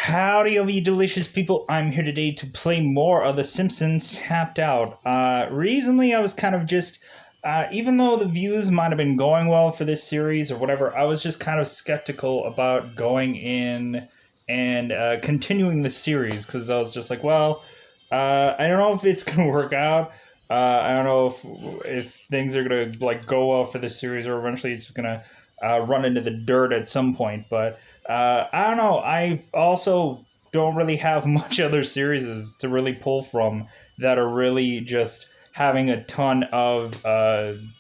Howdy, of you delicious people. I'm here today to play more of the Simpsons Tapped Out. Recently, I was kind of just, even though the views might have been going well for this series or whatever, I was just kind of skeptical about going in and continuing the series because I was just like, well, I don't know if it's going to work out. I don't know if things are going to like go well for this series or eventually it's going to run into the dirt at some point, but I don't know. I also don't really have much other series to really pull from that are really just having a ton of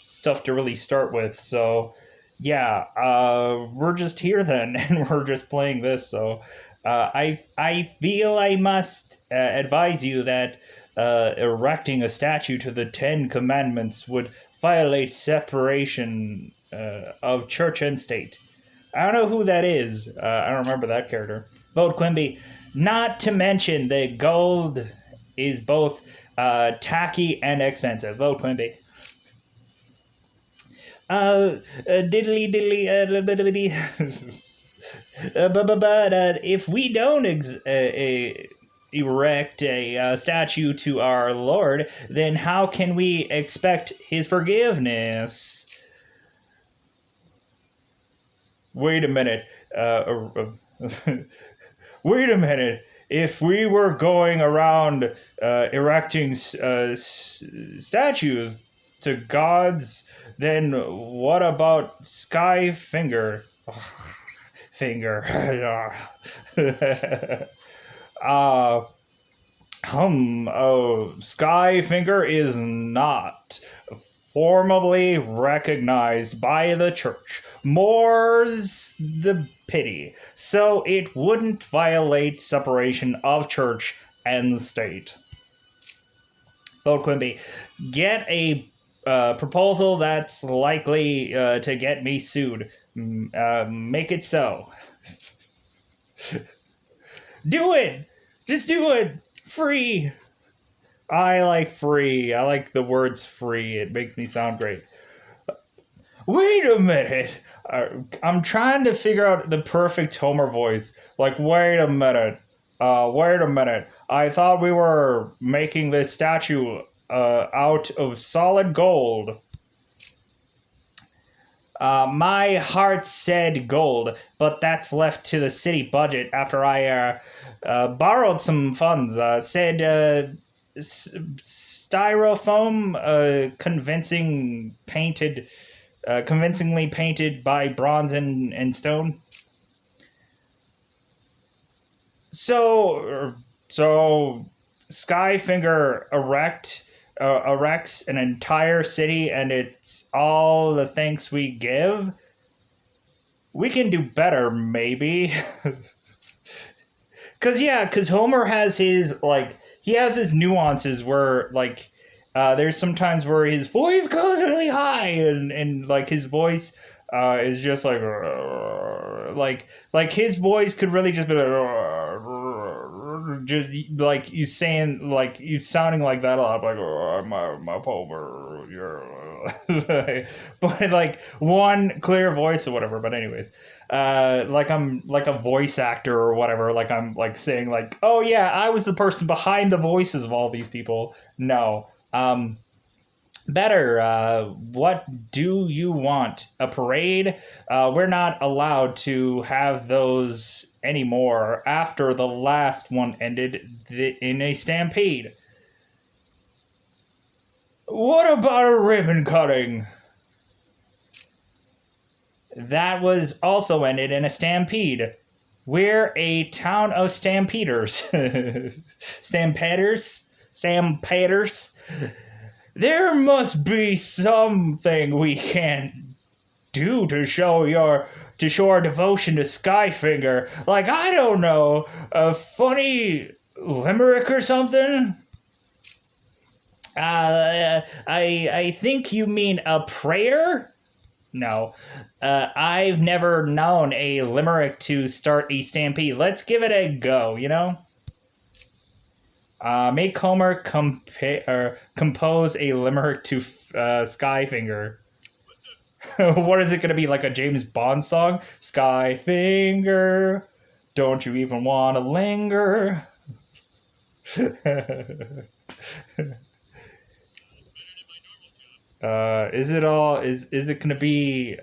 stuff to really start with. So, yeah, we're just here then, and we're just playing this. So, I feel I must advise you that erecting a statue to the Ten Commandments would violate separation of church and state. I don't know who that is. I don't remember that character. Vote Quimby. Not to mention the gold is both tacky and expensive. Vote Quimby. Diddly diddly but if we don't erect a statue to our Lord, then how can we expect His forgiveness? Wait a minute. Wait a minute. If we were going around erecting statues to gods, then what about Sky Finger? Finger. Sky Finger is not formally recognized by the church. More's the pity. So it wouldn't violate separation of church and state. Vote Quimby. Get a proposal that's likely to get me sued. Make it so. Do it! Just do it! Free! I like free. I like the words free. It makes me sound great. Wait a minute. I'm trying to figure out the perfect Homer voice. Like, wait a minute. Wait a minute. I thought we were making this statue out of solid gold. My heart said gold, but that's left to the city budget after I borrowed some funds. Said styrofoam, convincingly painted by bronze and stone. So Skyfinger erects an entire city, and it's all the thanks we give. We can do better, maybe. Cause Homer has his he has his nuances where there's sometimes where his voice goes really high and like his voice is just like his voice could really just be just like you saying like you sounding like that a lot like my Homer but like one clear voice or whatever. But anyways, like I'm like a voice actor or whatever, like I'm like saying like, oh yeah, I was the person behind the voices of all these people. No. Better, what do you want? A parade? We're not allowed to have those anymore after the last one ended in a stampede. What about a ribbon cutting? That was also ended in a stampede. We're a town of stampeders. Stampeders? Stampeders? There must be something we can do to show our devotion to Skyfinger. Like, I don't know, a funny limerick or something? I think you mean a prayer? No. I've never known a limerick to start a stampede. Let's give it a go, you know? Make Homer compose a limerick to Skyfinger. What is it going to be, like a James Bond song? Skyfinger, Don't you even want to linger? Is it all? Is it gonna be?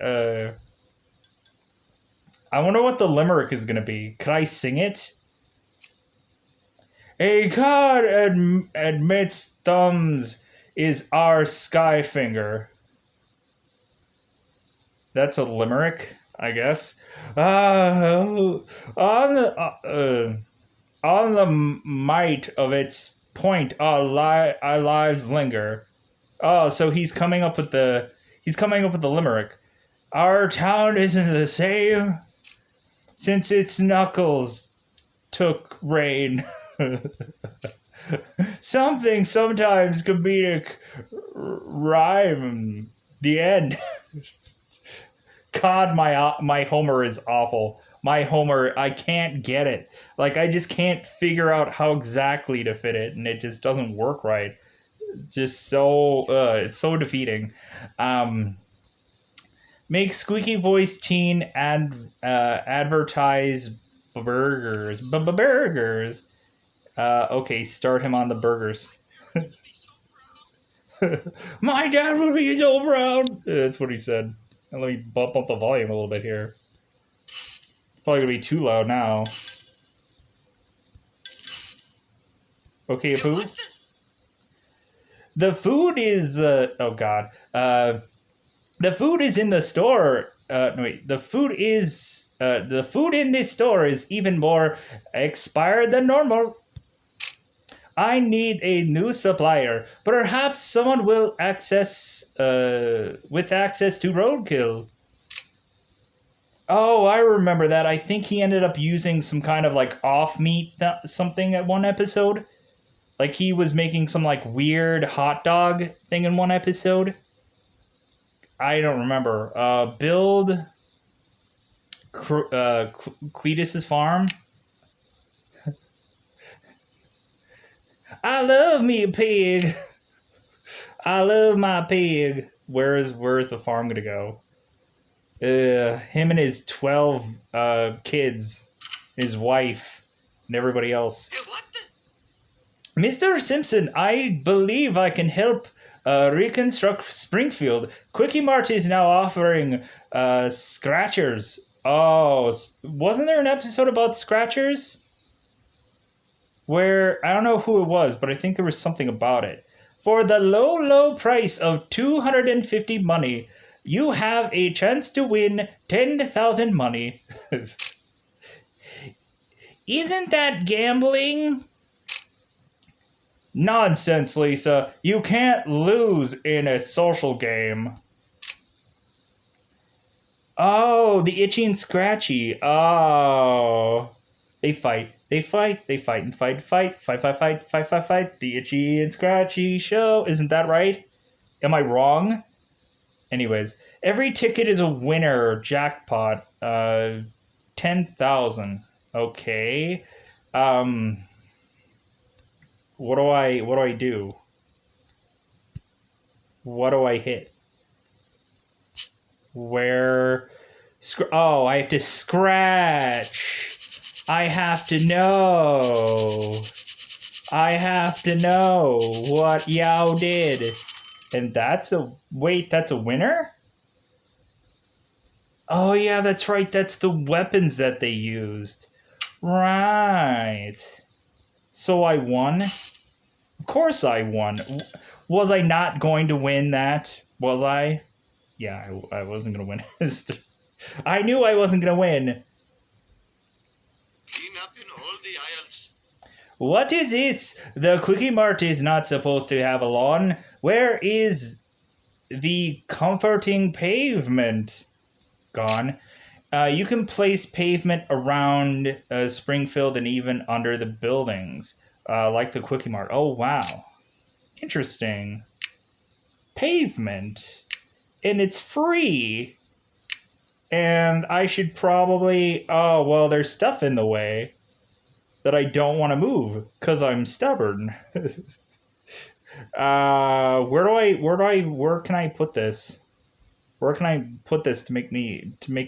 I wonder what the limerick is gonna be. Could I sing it? A god admits thumbs is our sky finger. That's a limerick, I guess. On the on the might of its point, our lives linger. Oh, so he's coming up with the limerick. Our town isn't the same since its knuckles took rain. Something sometimes comedic rhyme. The end. God, my Homer is awful. My Homer, I can't get it. Like I just can't figure out how exactly to fit it, and it just doesn't work right. Just so it's so defeating. Um, Make squeaky voice teen advertise burgers. Okay, start him on the burgers. My dad would be so proud. That's what he said. And let me bump up the volume a little bit here. It's probably gonna be too loud now. Okay, Apu. The food is oh god. The food is in the store. No, wait. The food in this store is even more expired than normal. I need a new supplier. Perhaps someone will access with access to roadkill. Oh, I remember that. I think he ended up using some kind of like off meat something at one episode. Like he was making some like weird hot dog thing in one episode. I don't remember. Build Cletus's farm. I love me a pig. I love my pig. Where's the farm gonna go? Him and his 12 kids, his wife, and everybody else. Mr. Simpson, I believe I can help reconstruct Springfield. Quickie Mart is now offering scratchers. Oh, wasn't there an episode about scratchers? Where, I don't know who it was, but I think there was something about it. For the low, low price of 250 money, you have a chance to win 10,000 money. Isn't that gambling? Nonsense, Lisa. You can't lose in a social game. Oh, the Itchy and Scratchy. Oh. They fight. They fight. They fight and fight, fight. Fight, fight, fight, fight, fight, fight. The Itchy and Scratchy show. Isn't that right? Am I wrong? Anyways, every ticket is a winner jackpot. 10,000. Okay. What do I do? What do I hit? Where? Oh, I have to scratch. I have to know. I have to know what Yao did. And that's a... Wait, that's a winner? Oh, yeah, that's right. That's the weapons that they used. Right. So I won? Of course I won. Was I not going to win that? Was I? Yeah, I wasn't going to win. I knew I wasn't going to win. Clean up in all the aisles. What is this? The Quickie Mart is not supposed to have a lawn. Where is the comforting pavement? Gone. You can place pavement around Springfield and even under the buildings, like the Quickie Mart. Oh, wow. Interesting. Pavement. And it's free. And I should probably... Oh, well, there's stuff in the way that I don't want to move because I'm stubborn. Where can I put this? Where can I put this to make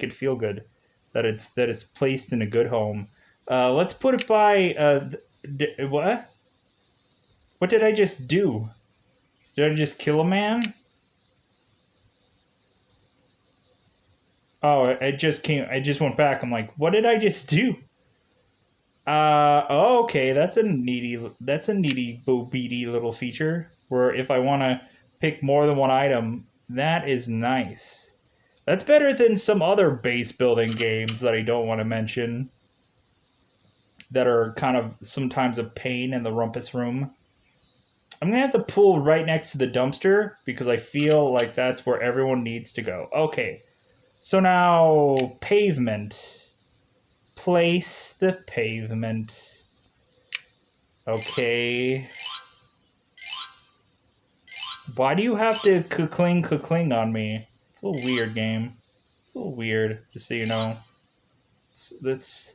it feel good that it's placed in a good home? Let's put it by what? What did I just do? Did I just kill a man? Oh, I just came. I just went back. I'm like, what did I just do? Oh, okay. That's a needy, bo beady little feature. Where if I want to pick more than one item, that is nice. That's better than some other base building games that I don't want to mention that are kind of sometimes a pain in the rumpus room. I'm gonna have the pool right next to the dumpster because I feel like that's where everyone needs to go. Okay, so now pavement. Place the pavement. Okay. Why do you have to cling on me? It's a little weird, game. It's a little weird, just so you know. That's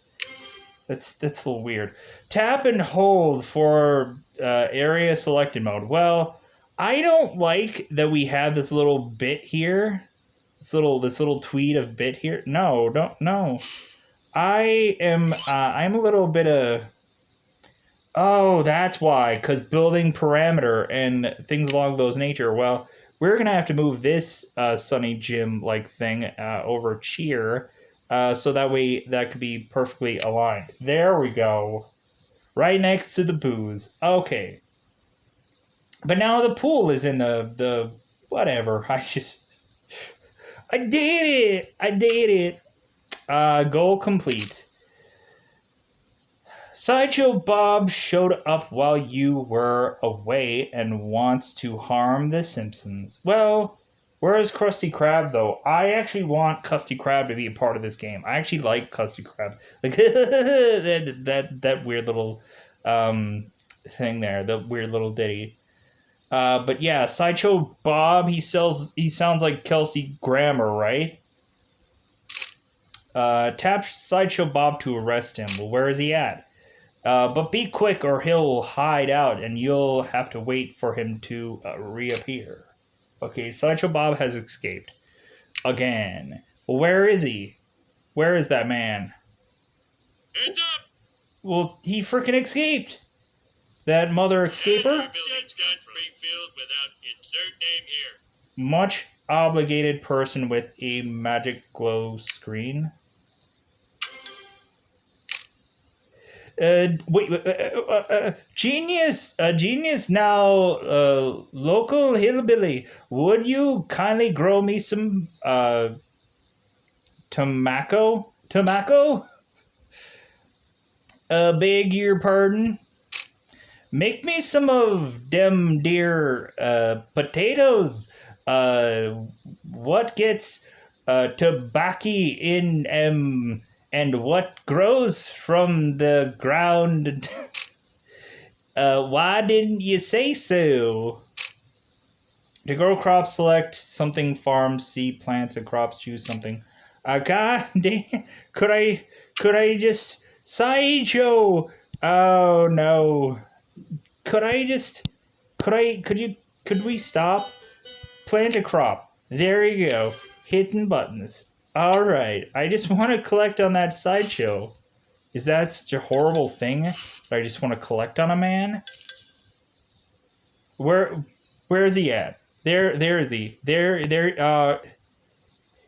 that's a little weird. Tap and hold for area selected mode. Well, I don't like that we have this little bit here. This little tweet of bit here. No, don't no. I'm a little bit of. Oh, that's why. Because building parameter and things along those nature. Well, we're gonna have to move this Sunny Jim like thing over cheer, so that way that could be perfectly aligned. There we go. Right next to the booze. Okay. But now the pool is in the whatever. I did it. I did it. Goal complete. Sideshow Bob showed up while you were away and wants to harm the Simpsons. Well, where is Krusty Krab though? I actually want Krusty Krab to be a part of this game. I actually like Krusty Krab. Like that weird little thing there, the weird little ditty. But yeah, Sideshow Bob, he sounds like Kelsey Grammer, right? Tap Sideshow Bob to arrest him. Well, where is he at? But be quick or he'll hide out and you'll have to wait for him to reappear. Okay, Sideshow Bob has escaped. Again. Well, where is he? Where is that man? Hands up! Well, he freaking escaped. That mother escaper? Much obligated person with a magic glow screen. Genius now, local hillbilly. Would you kindly grow me some, tobacco? Tobacco? Beg your pardon? Make me some of dem dear, potatoes. What gets, tobacco in, and what grows from the ground. Why didn't you say so? To grow crops, select something, farm, seed, plants, and crops, choose something. God damn, could I just, Sideshow? Oh no. Could we stop? Plant a crop. There you go. Hitting buttons. All right. I just want to collect on that Sideshow. Is that such a horrible thing that I just want to collect on a man? Where is he at? There is he.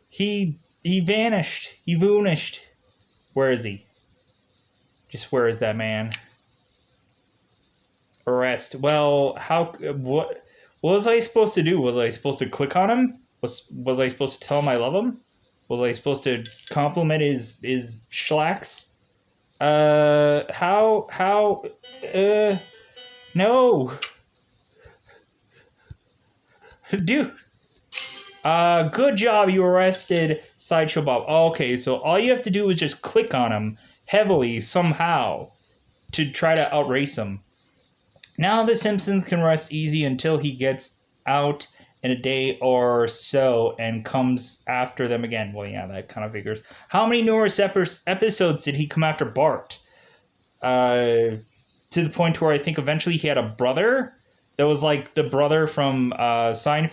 He vanished. He vanished. Where is he? Just where is that man? Arrest. Well, what was I supposed to do? Was I supposed to click on him? Was I supposed to tell him I love him? Was I supposed to compliment his schlacks? No. Dude. Good job, you arrested Sideshow Bob. Okay, so all you have to do is just click on him heavily somehow to try to outrace him. Now the Simpsons can rest easy until he gets out in a day or so and comes after them again. Well, yeah, that kind of figures. How many numerous episodes did he come after Bart? To the point where I think eventually he had a brother that was like the brother from Frasier.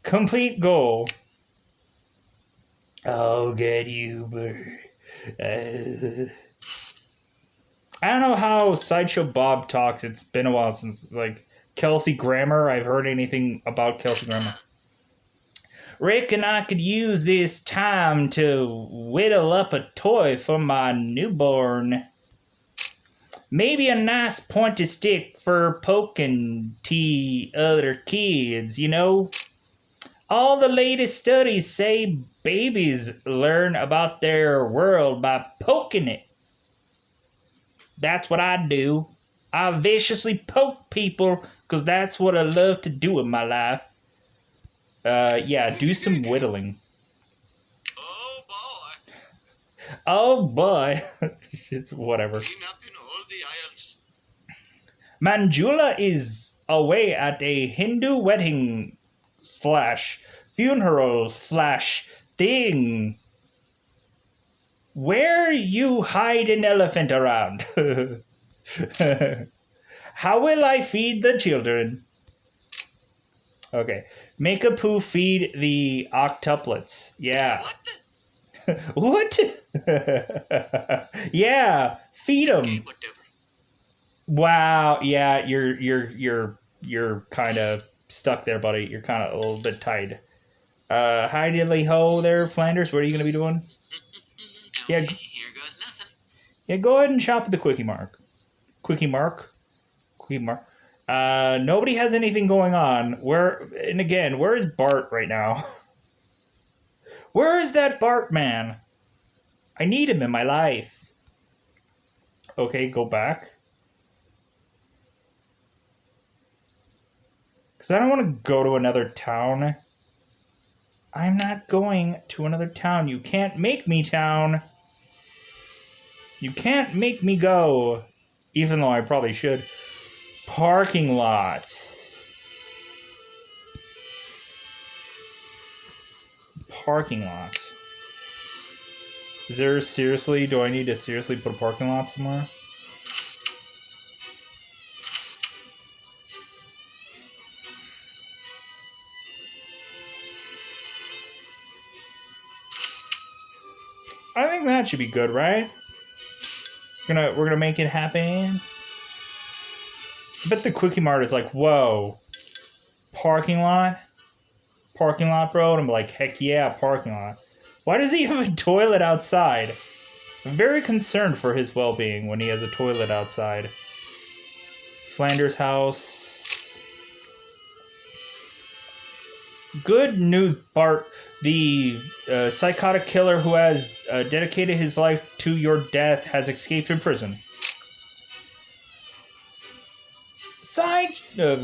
Complete goal. I'll get you, bird. I don't know how Sideshow Bob talks. It's been a while since, like, Kelsey Grammer. I've heard anything about Kelsey Grammer. Reckon I could use this time to whittle up a toy for my newborn. Maybe a nice pointy stick for poking other kids, you know? All the latest studies say babies learn about their world by poking it. That's what I do. I viciously poke people because that's what I love to do in my life. Yeah, do some whittling. Oh boy. Oh boy. It's whatever. Clean up in all the aisles. Manjula is away at a Hindu wedding / funeral / thing. Where you hide an elephant around? How will I feed the children? Okay. Make a poo feed the octuplets. Yeah. What? What? Yeah, feed them. Okay, whatever. Wow. Yeah, you're kind of stuck there, buddy. You're kind of a little bit tied. Hi diddly ho there, Flanders. What are you gonna be doing? Yeah. Okay, here goes nothing. Yeah, go ahead and shop at the Quickie Mart. Quickie Mart. Nobody has anything going on. Where is Bart right now? Where is that Bart man? I need him in my life. Okay, go back. Because I don't want to go to another town. I'm not going to another town. You can't make me town. You can't make me go. Even though I probably should. Parking lot. Parking lot. Do I need to seriously put a parking lot somewhere? I think that should be good, right? We're gonna make it happen. I bet the Quickie Mart is like, whoa, parking lot, bro. And I'm like, heck yeah, parking lot. Why does he have a toilet outside? I'm very concerned for his well-being when he has a toilet outside. Flanders house. Good news, Bart. The psychotic killer who has dedicated his life to your death has escaped from prison. Sideshow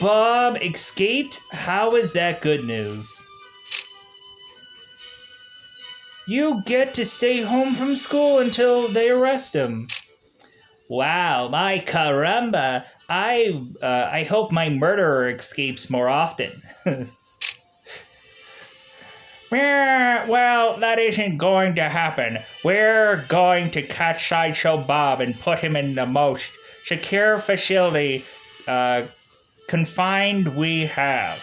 Bob escaped? How is that good news? You get to stay home from school until they arrest him. Wow, my caramba. I hope my murderer escapes more often. Well, that isn't going to happen. We're going to catch Sideshow Bob and put him in the most secure facility confined we have.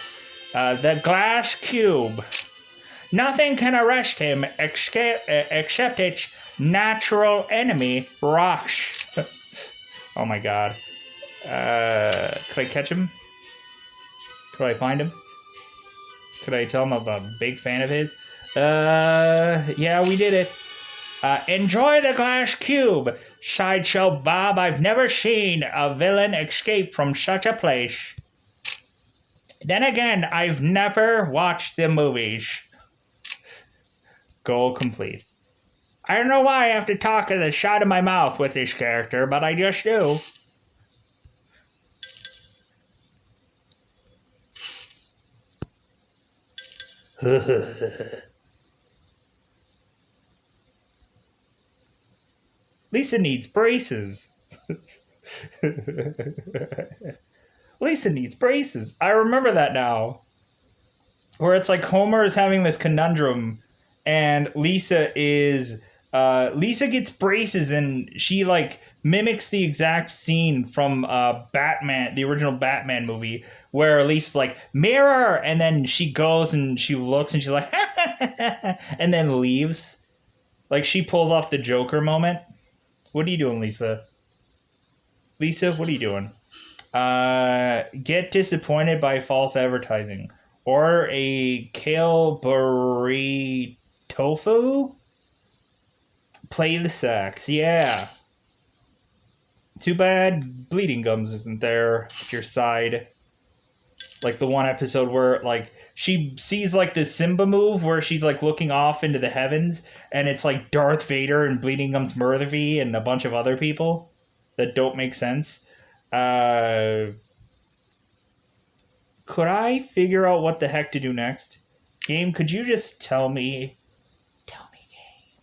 The glass cube. Nothing can arrest him except its natural enemy, rocks. Oh my god. Could I catch him? Could I find him? Could I tell him I'm a big fan of his? Yeah, we did it. Enjoy the glass cube, Sideshow Bob. I've never seen a villain escape from such a place. Then again, I've never watched the movies. Goal complete. I don't know why I have to talk at the side of my mouth with this character, but I just do. Lisa needs braces. Lisa needs braces. I remember that now. Where it's like Homer is having this conundrum, and Lisa is Lisa gets braces and she like mimics the exact scene from Batman, the original Batman movie, where Lisa's like mirror, and then she goes and she looks and she's like, and then leaves. Like she pulls off the Joker moment. What are you doing, Lisa? Lisa, what are you doing? Get disappointed by false advertising or a kale burrito tofu. Play the sax, yeah. Too bad Bleeding Gums isn't there at your side. Like the one episode where like she sees like the Simba move where she's like looking off into the heavens and it's like Darth Vader and Bleeding Gums Murphy and a bunch of other people that don't make sense. Could I figure out what the heck to do next? Game, could you just tell me? Tell me, game.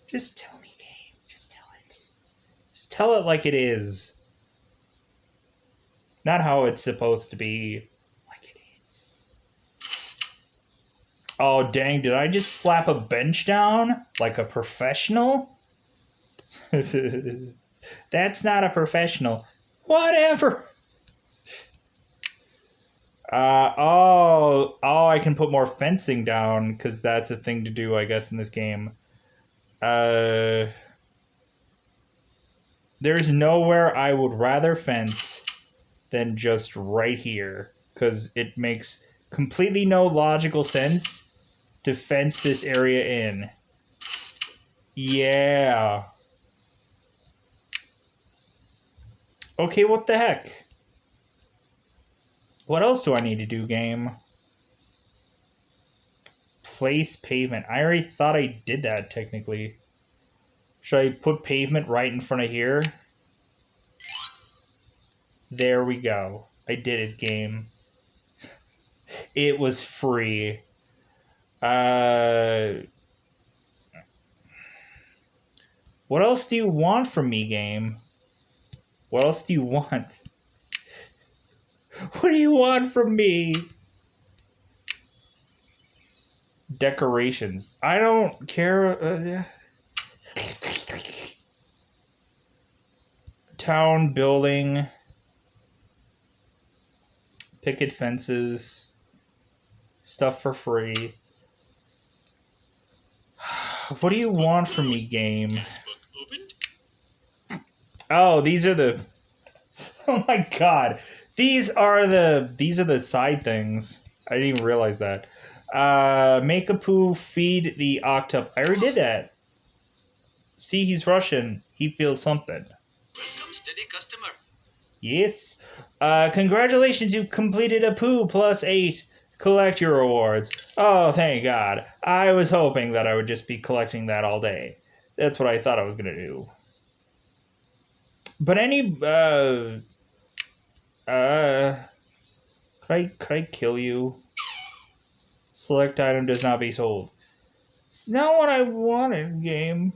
Just tell me, game. Just tell it. Just tell it like it is. Not how it's supposed to be. Like it is. Oh, dang. Did I just slap a bench down? Like a professional? That's not a professional. Whatever. I can put more fencing down because that's a thing to do, I guess, in this game. There's nowhere I would rather fence than just right here because it makes completely no logical sense to fence this area in. Yeah. Okay, what the heck? What else do I need to do, game? Place pavement. I already thought I did that, technically. Should I put pavement right in front of here? There we go. I did it, game. It was free. What else do you want from me, game? What else do you want? What do you want from me? Decorations. I don't care. Town building. Picket fences. Stuff for free. What do you want from me, game? Oh, these are the... Oh my god. These are the side things. I didn't even realize that. Make a poo, feed the octop. I already did that. See, he's Russian. He feels something. Welcome, steady customer. Yes. Congratulations, you completed a poo +8. Collect your rewards. Oh, thank God. I was hoping that I would just be collecting that all day. That's what I thought I was going to do. But could I kill you? Select item does not be sold. It's not what I wanted, game.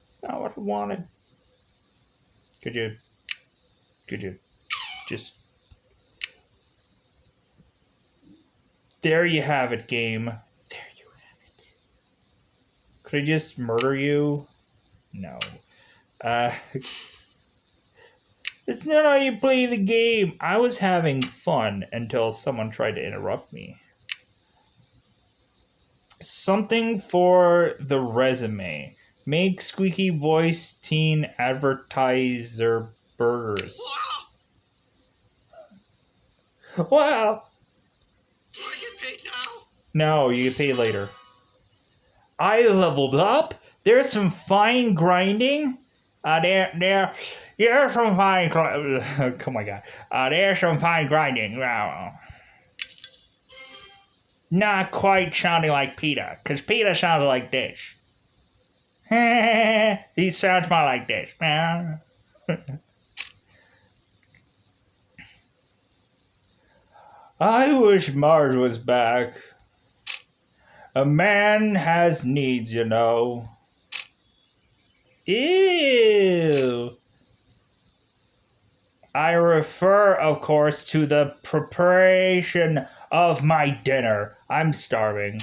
It's not what I wanted. Could you just... There you have it, game. There you have it. Could I just murder you? No. It's not how you play the game. I was having fun until someone tried to interrupt me. Something for the resume. Make squeaky voice teen advertiser burgers. Wow. Wow. Do I get paid now? No, you get paid later. I leveled up. There's some fine grinding. There's some fine. Oh my god. There's some fine grinding. Not quite sounding like Peter, because Peter sounds like this. He sounds more like this. I wish Mars was back. A man has needs, you know. Ew. I refer, of course, to the preparation of my dinner. I'm starving.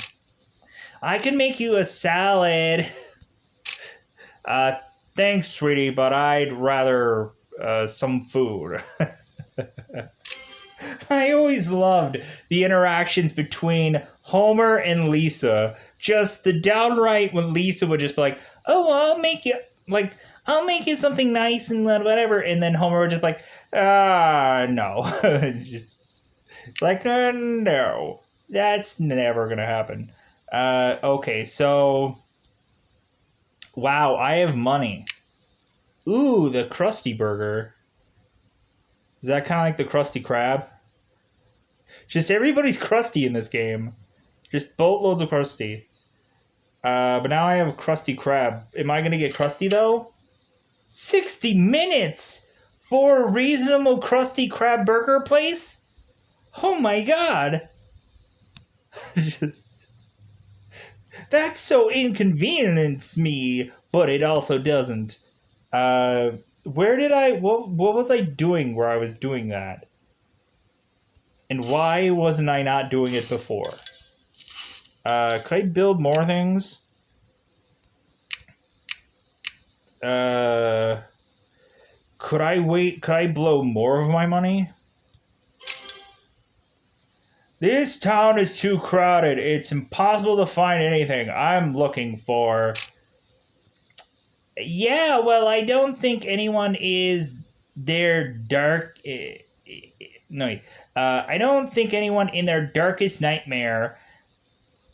I can make you a salad. uh, thanks, sweetie, but I'd rather some food. I always loved the interactions between Homer and Lisa. Just the downright when Lisa would just be like, "Oh, well, I'll make you something nice and whatever," and then Homer would just be like, no, just like, no, that's never gonna happen. Okay, so wow, I have money. Ooh, the Krusty Burger. Is that kind of like the Krusty Krab? Just everybody's crusty in this game. Just boatloads of crusty. But now I have Krusty Krab. Am I gonna get crusty though? 60 minutes for a reasonable Krusty Krab burger place? Oh my god! Just, that so inconveniences me, but it also doesn't. Where did I? What was I doing where I was doing that? And why wasn't I not doing it before? Could I build more things? Could I wait? Could I blow more of my money? This town is too crowded. It's impossible to find anything I'm looking for. Yeah, well, I don't think anyone is their dark. No, I don't think anyone in their darkest nightmare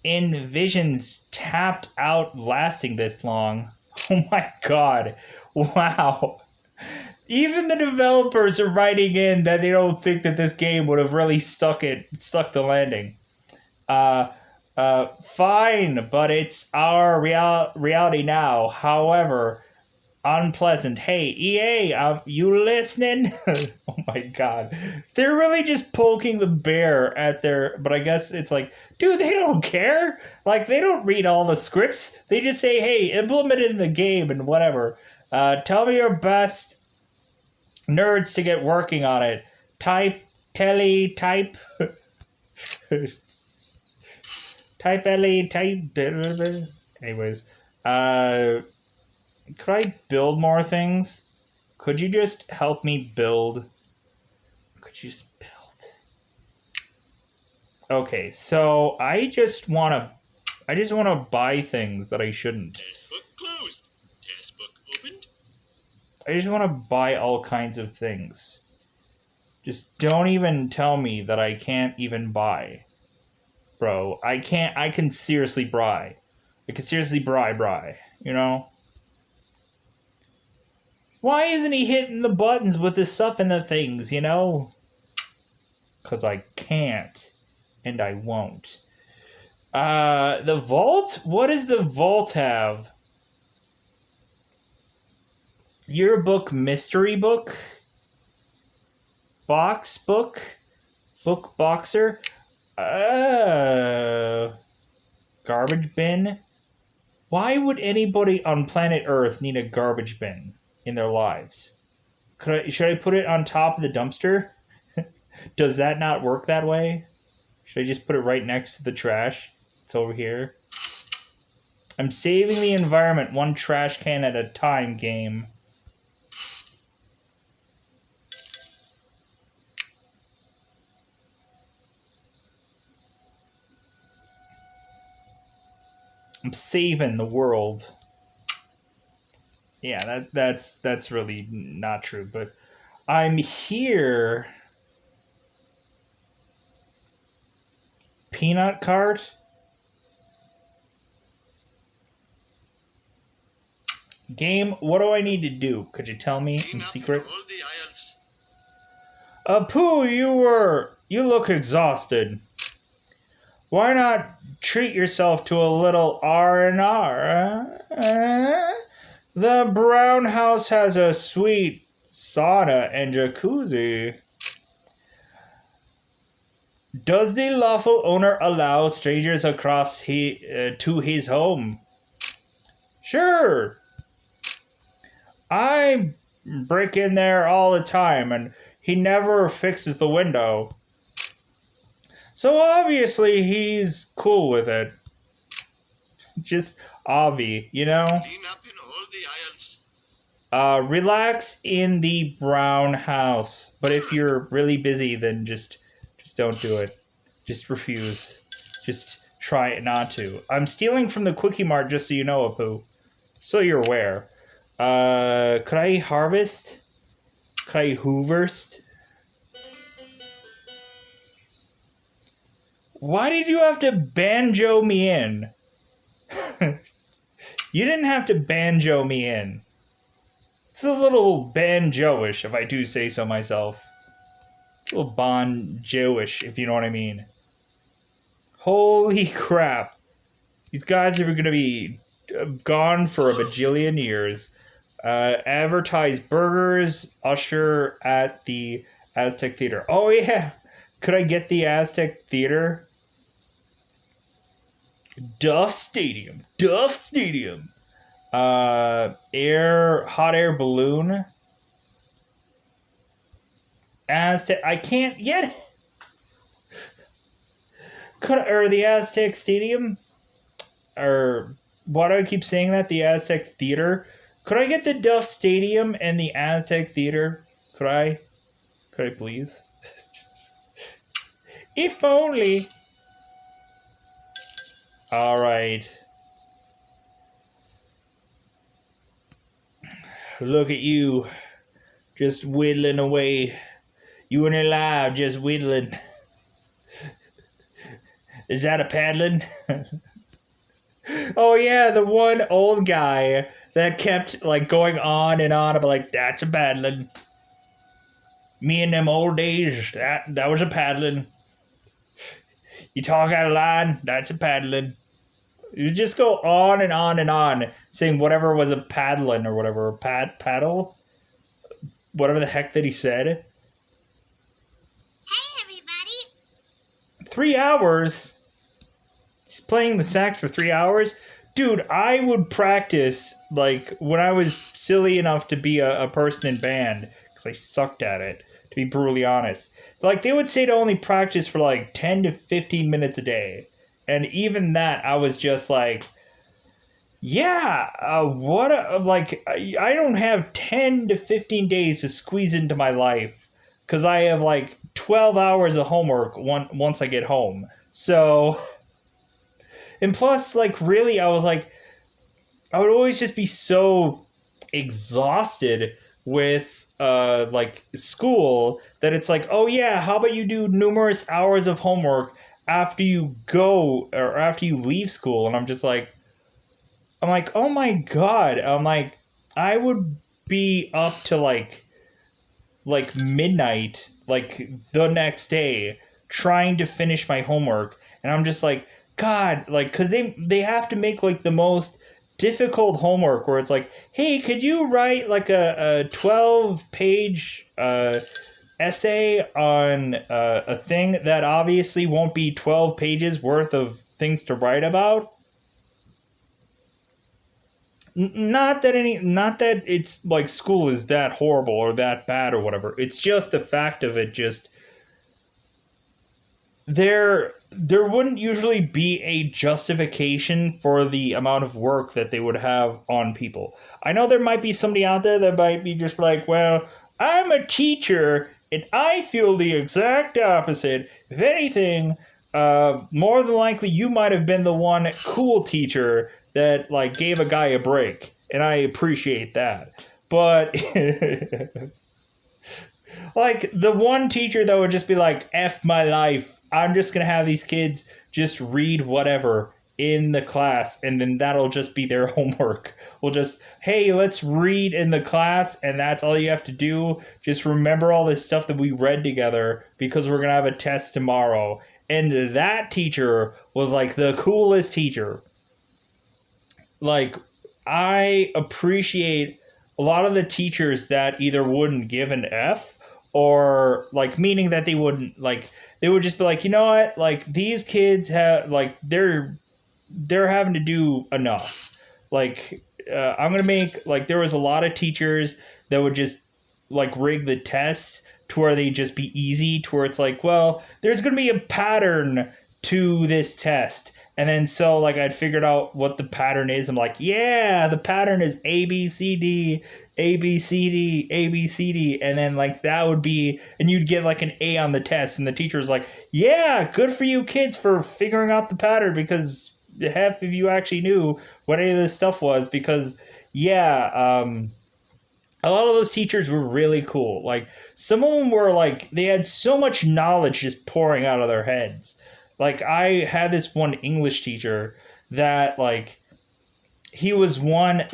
envisions tapped out lasting this long. Oh my god. Wow. Even the developers are writing in that they don't think that this game would have really stuck the landing. Fine, but it's our reality now. However, unpleasant. Hey, EA, you listening? Oh my god. They're really just poking the bear at their... But I guess it's like, dude, they don't care. Like, they don't read all the scripts. They just say, hey, implement it in the game and whatever. Tell me your best nerds to get working on it. Type. Type Ellie, type... Anyways. Could I build more things? Could you just help me build? Could you just build? Okay, so I just wanna buy things that I shouldn't. Test book closed. Test book opened. I just wanna buy all kinds of things. Just don't even tell me that I can't even buy. Bro, I can seriously buy. I can seriously buy, you know? Why isn't he hitting the buttons with this stuff and the things, you know? Because I can't. And I won't. The vault? What does the vault have? Yearbook mystery book? Box book? Book boxer? Garbage bin? Why would anybody on planet Earth need a garbage bin in their lives? Should I put it on top of the dumpster? Does that not work that way? Should I just put it right next to the trash? It's over here. I'm saving the environment one trash can at a time, game. I'm saving the world. Yeah, that's really not true, but I'm here. Peanut cart? Game, what do I need to do? Could you tell me in secret? All the aisles. Pooh, you look exhausted. Why not treat yourself to a little R&R? The Brown House has a sweet sauna and jacuzzi. Does the lawful owner allow strangers across to his home? Sure. I break in there all the time, and he never fixes the window. So obviously he's cool with it. Just Avi, you know? Clean up in all the aisles. Relax in the brown house. But if you're really busy, then just don't do it. Just refuse. Just try not to. I'm stealing from the Quickie Mart, just so you know, Apu. So you're aware. Could I harvest? Could I hooverst? Why did you have to banjo me in? You didn't have to banjo me in. It's a little banjo-ish, if I do say so myself. A little bon-joish, if you know what I mean. Holy crap. These guys are going to be gone for a bajillion years. Advertise burgers, usher at the Aztec Theater. Oh, yeah. Could I get the Aztec Theater? Duff Stadium. Duff Stadium. Hot air balloon. Aztec. I can't get it. Or the Aztec Stadium? Or why do I keep saying that? The Aztec Theater? Could I get the Duff Stadium and the Aztec Theater? Could I? Could I please? If only. Alright. Look at you. Just whittling away. You and your life just whittling. Is that a paddling? Oh yeah, the one old guy that kept like going on and on about like that's a paddling. Me in them old days, that was a paddling. You talk out of line, that's a paddling. You just go on and on and on saying whatever was a paddling or whatever, paddle, whatever the heck that he said. Hey, everybody. 3 hours. He's playing the sax for 3 hours. Dude, I would practice like when I was silly enough to be a person in band because I sucked at it. To be brutally honest, like they would say to only practice for like 10 to 15 minutes a day. And even that, I was just like, yeah, I don't have 10 to 15 days to squeeze into my life because I have like 12 hours of homework once I get home. So, and plus, like, really, I was like, I would always just be so exhausted with like school that it's like, oh yeah, how about you do numerous hours of homework after you go or after you leave school? And I'm like, oh my god. I'm like, I would be up to like midnight, like the next day, trying to finish my homework. And I'm just like, God, like, cause they have to make like the most difficult homework where it's like, hey, could you write like a 12-page essay on a thing that obviously won't be 12 pages worth of things to write about? Not that it's like school is that horrible or that bad or whatever. It's just the fact of it. Just there wouldn't usually be a justification for the amount of work that they would have on people. I know there might be somebody out there that might be just like, well, I'm a teacher and I feel the exact opposite. If anything, more than likely you might have been the one cool teacher that like gave a guy a break, and I appreciate that. But like the one teacher that would just be like, F my life. I'm just going to have these kids just read whatever in the class, and then that'll just be their homework. We'll just, hey, let's read in the class, and that's all you have to do. Just remember all this stuff that we read together because we're going to have a test tomorrow. And that teacher was like the coolest teacher. Like, I appreciate a lot of the teachers that either wouldn't give an F or like meaning that they wouldn't like they would just be like, you know what, like these kids have like they're having to do enough. Like I'm gonna make like there was a lot of teachers that would just like rig the tests to where they just be easy to where it's like, well, there's gonna be a pattern to this test, And then so like I'd figured out what the pattern is. I'm like, yeah, the pattern is A B C D, A B C D, A B C D, and then like that would be, and you'd get like an A on the test, and the teacher was like, yeah, good for you kids for figuring out the pattern because half of you actually knew what any of this stuff was because yeah, a lot of those teachers were really cool. Like some of them were like they had so much knowledge just pouring out of their heads. Like I had this one English teacher that like he was like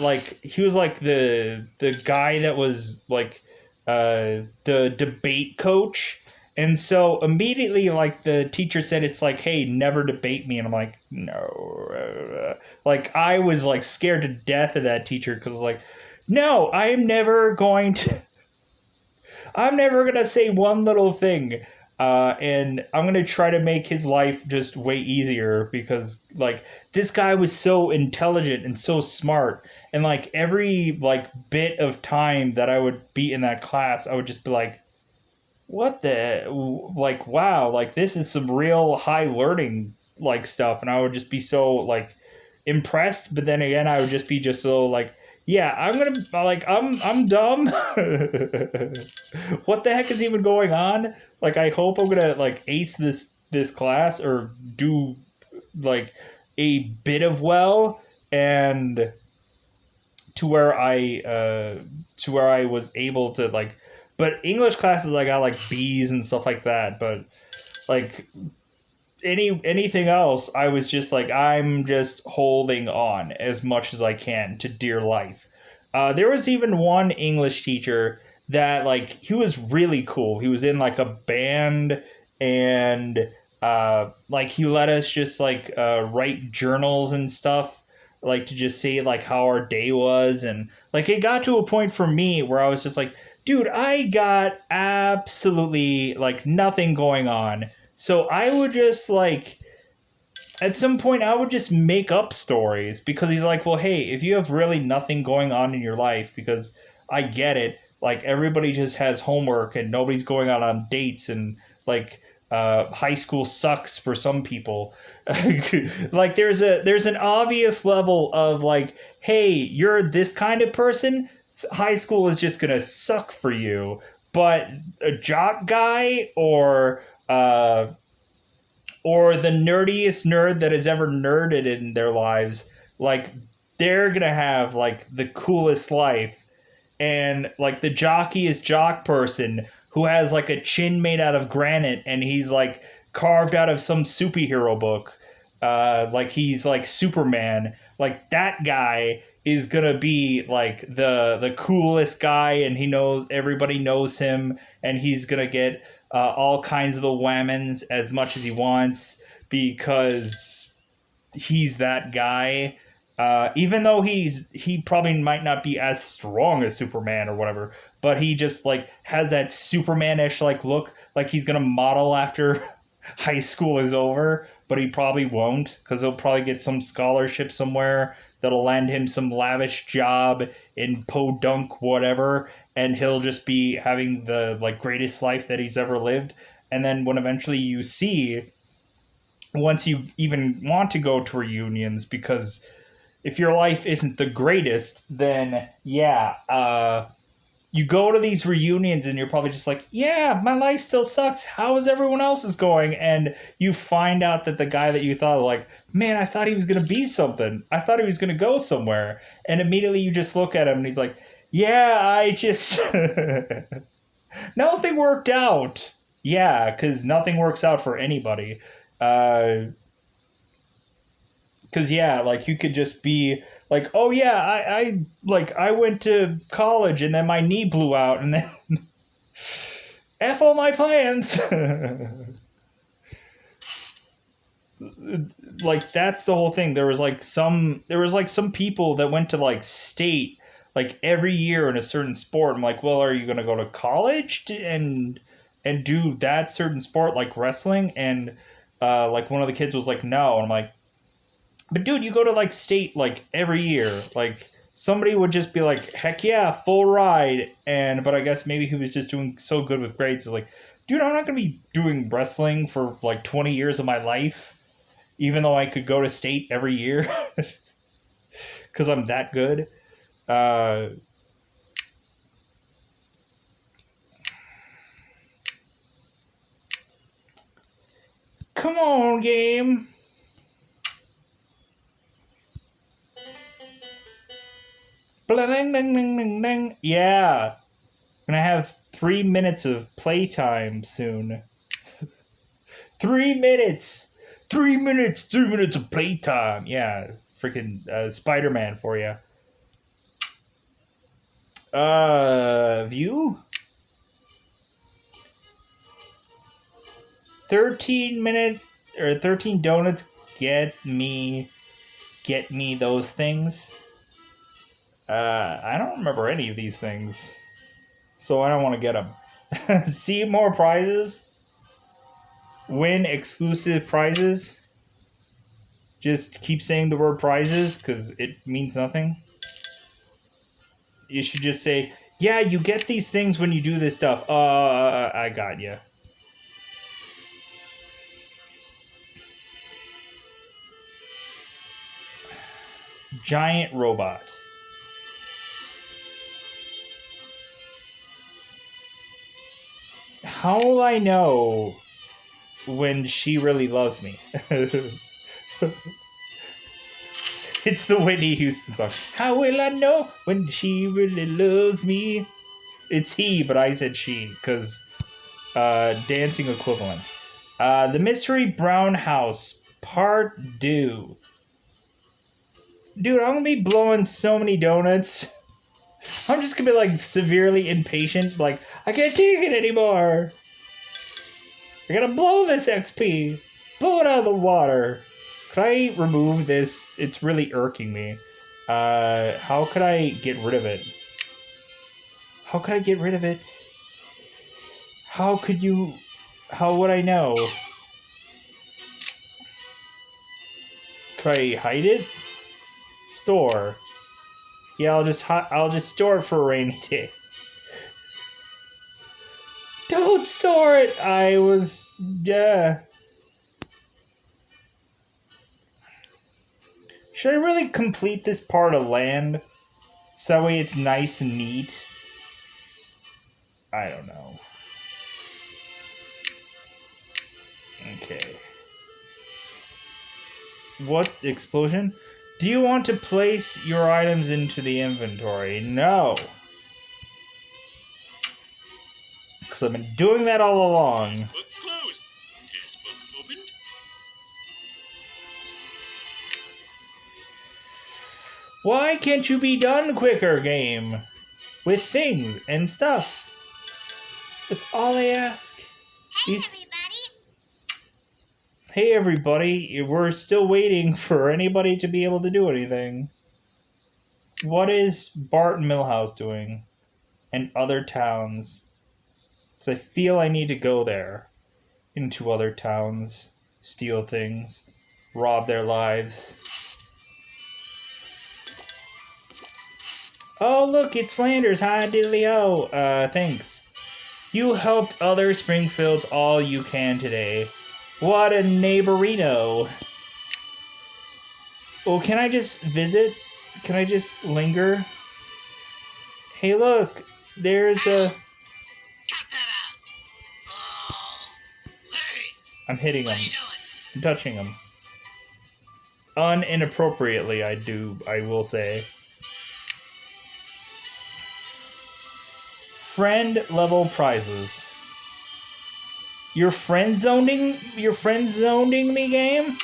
the guy that was like the debate coach. And so immediately like the teacher said it's like, hey, never debate me, and I'm like, no. Like I was like scared to death of that teacher because like no, I'm never gonna say one little thing, and I'm gonna try to make his life just way easier because like this guy was so intelligent and so smart, and like every like bit of time that I would be in that class, I would just be like, what the like wow, like this is some real high learning like stuff, and I would just be so like impressed, but then again I would just be just so like yeah, I'm gonna like I'm dumb. What the heck is even going on? Like I hope I'm gonna like ace this class or do like a bit of well and to where I was able to like, but English classes I got like B's and stuff like that, but like anything else I was just like I'm just holding on as much as I can to dear life. There was even one English teacher that like he was really cool. He was in like a band, and like he let us just like write journals and stuff, like to just say like how our day was, and like it got to a point for me where I was just like, dude, I got absolutely like nothing going on. So I would just like at some point I would just make up stories because he's like, well, hey, if you have really nothing going on in your life, because I get it, like everybody just has homework and nobody's going out on dates, and like high school sucks for some people. Like there's an obvious level of like, hey, you're this kind of person. High school is just gonna suck for you, but a jock guy or the nerdiest nerd that has ever nerded in their lives, like they're gonna have like the coolest life. And like the jockiest jock person who has like a chin made out of granite and he's like carved out of some superhero book, like he's like Superman, like that guy is gonna be like the coolest guy, and he knows everybody knows him, and he's gonna get all kinds of the whammons as much as he wants because he's that guy. Even though he probably might not be as strong as Superman or whatever, but he just like has that Superman-ish like look, like he's gonna model after high school is over, but he probably won't because he'll probably get some scholarship somewhere that'll land him some lavish job in podunk whatever, and he'll just be having the like greatest life that he's ever lived. And then when eventually you see, once you even want to go to reunions, because if your life isn't the greatest, then yeah, you go to these reunions and you're probably just like, yeah, my life still sucks. How is everyone else's going? And you find out that the guy that you thought, like, man, I thought he was going to be something. I thought he was going to go somewhere. And immediately you just look at him and he's like, yeah, I just, nothing worked out. Yeah, because nothing works out for anybody. Because, yeah, like you could just be like, oh yeah, I went to college and then my knee blew out and then F all my plans. Like that's the whole thing. There was like some people that went to like state like every year in a certain sport. I'm like, well, are you gonna go to college and do that certain sport like wrestling? And like one of the kids was like, no. And I'm like, but dude, you go to like state like every year. Like somebody would just be like, heck yeah, full ride. And but I guess maybe he was just doing so good with grades. It's like, dude, I'm not gonna be doing wrestling for like 20 years of my life. even though I could go to state every year because I'm that good. Come on, game. Bling. Yeah. Gonna have 3 minutes of playtime soon. 3 minutes! 3 minutes! 3 minutes of playtime! Yeah, freaking Spider-Man for you. View? 13 donuts get me those things. I don't remember any of these things, so I don't want to get them. See more prizes? Win exclusive prizes? Just keep saying the word prizes because it means nothing. You should just say, yeah, you get these things when you do this stuff. I got you. Giant robot. How will I know when she really loves me? It's the Whitney Houston song. How will I know when she really loves me? It's he, but I said she, because dancing equivalent. The Mystery Brown House, Part 2. Dude, I'm gonna be blowing so many donuts. I'm just gonna be like severely impatient. Like, I can't take it anymore. I gotta blow this XP. Blow it out of the water. Could I remove this? It's really irking me. How could I get rid of it? How could I get rid of it? How could you... How would I know? Could I hide it? Store. Yeah, I'll just store it for a rainy day. Don't store it! I was... Yeah. Should I really complete this part of land? So that way it's nice and neat? I don't know. Okay. What explosion? Do you want to place your items into the inventory? No. Because I've been doing that all along. Book closed. Test book opened. Why can't you be done quicker, game? With things and stuff. That's all I ask. Hey, These... everybody. Hey, everybody. We're still waiting for anybody to be able to do anything. What is Bart Millhouse doing? And other towns? So I feel I need to go there. Into other towns. Steal things. Rob their lives. Oh, look, it's Flanders. Hi, diddly-o. Thanks. You helped other Springfields all you can today. What a neighborino. Oh, can I just visit? Can I just linger? Hey, look. There's a... Cut that out. Oh. Hey. I'm hitting What him. are you doing? I'm touching him. Inappropriately, I will say. Friend level prizes. You're friend zoning me, game?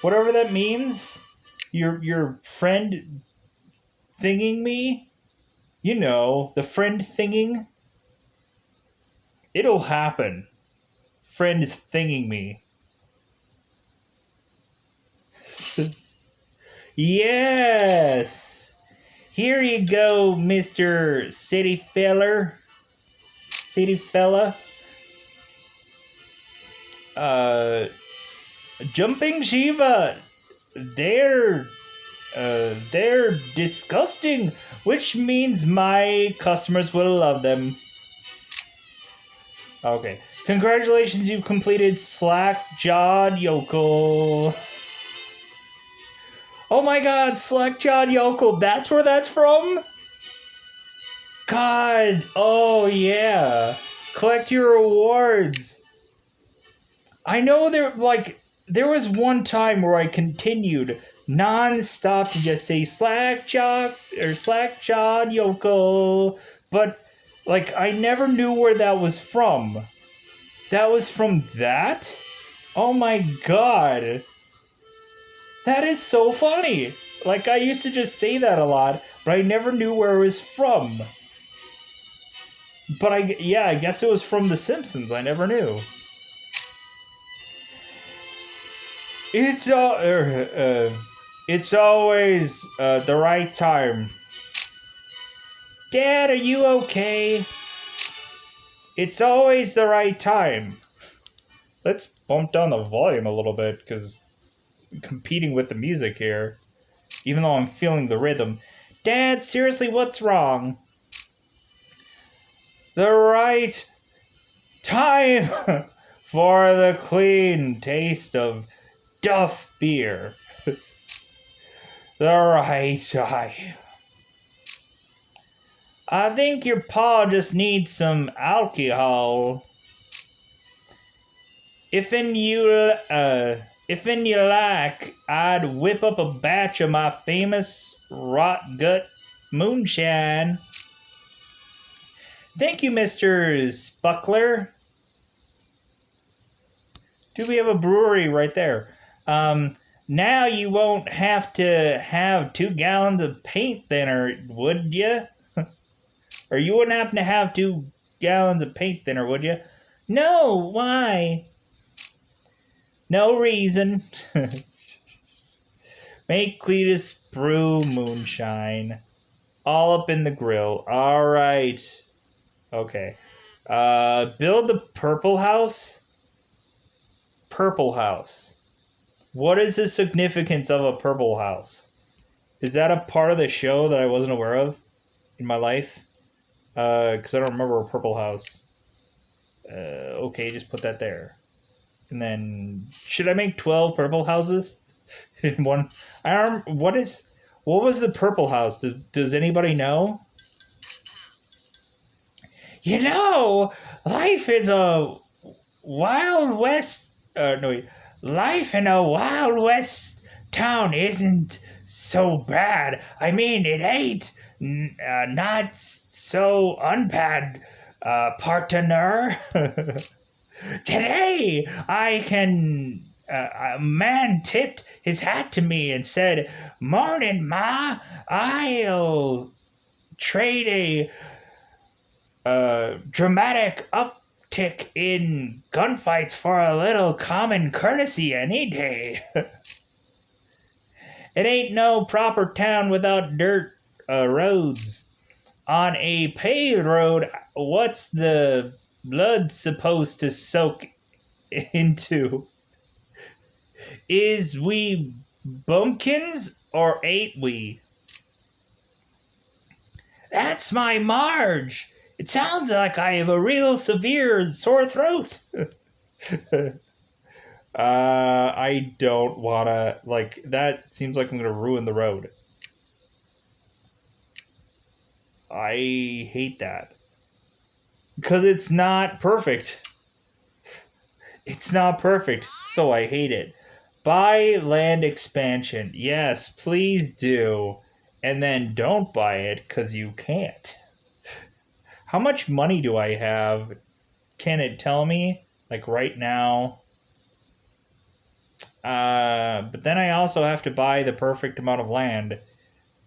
Whatever that means. Your friend thinging me? You know, the friend thinging. It'll happen. Friend is thinging me. Yes! Here you go, Mr. City Feller. City Fella. Jumping Shiva. They're disgusting, which means my customers will love them. Okay. Congratulations, you've completed Slack-Jawed Yokel. Oh my god, Slack-Jawed Yokel, that's where that's from? God, oh yeah. Collect your rewards. I know there was one time where I continued non-stop to just say Slack-Jawed Yokel, but like I never knew where that was from. That was from that? Oh my god. That is so funny. Like, I used to just say that a lot, but I never knew where it was from. But I guess it was from The Simpsons. I never knew. It's always the right time. Dad, are you okay? It's always the right time. Let's bump down the volume a little bit because I'm competing with the music here, even though I'm feeling the rhythm. Dad, seriously, what's wrong? The right time for the clean taste of Duff beer. The right time. I think your paw just needs some alcohol. If in you like, I'd whip up a batch of my famous rot gut moonshine. Thank you, Mr. Spuckler. Do we have a brewery right there? Now you won't have to have 2 gallons of paint thinner, would you? Or you wouldn't happen to have 2 gallons of paint thinner, would you? No, why? No reason. Make Cletus brew moonshine. All up in the grill. All right. Okay. Build the purple house. Purple house. What is the significance of a purple house? Is that a part of the show that I wasn't aware of in my life? Because I don't remember a purple house. Okay, just put that there. And then, should I make 12 purple houses in one? I don't. What was the purple house? Does anybody know? You know, life is a wild west. No, wait. Life in a wild west town isn't so bad. I mean, it ain't not so unbad, partner. Today, a man tipped his hat to me and said, "Morning, Ma. I'll trade a dramatic uptick in gunfights for a little common courtesy any day." It ain't no proper town without dirt roads. On a paved road, what's the blood supposed to soak into? Is we bumpkins or ain't we? That's my Marge. It sounds like I have a real severe sore throat. I don't wanna, like, that seems like I'm gonna ruin the road. I hate that. Because it's not perfect. It's not perfect, so I hate it. Buy land expansion. Yes, please do. And then don't buy it, because you can't. How much money do I have? Can it tell me? Like, right now? But then I also have to buy the perfect amount of land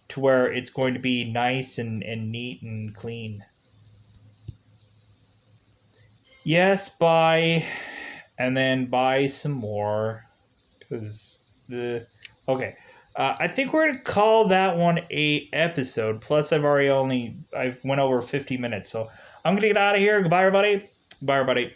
to where it's going to be nice and neat and clean. Yes, buy, and then buy some more, because okay. I think we're gonna call that one a episode. Plus, I've went over 50 minutes, so I'm gonna get out of here. Goodbye, everybody. Bye, everybody.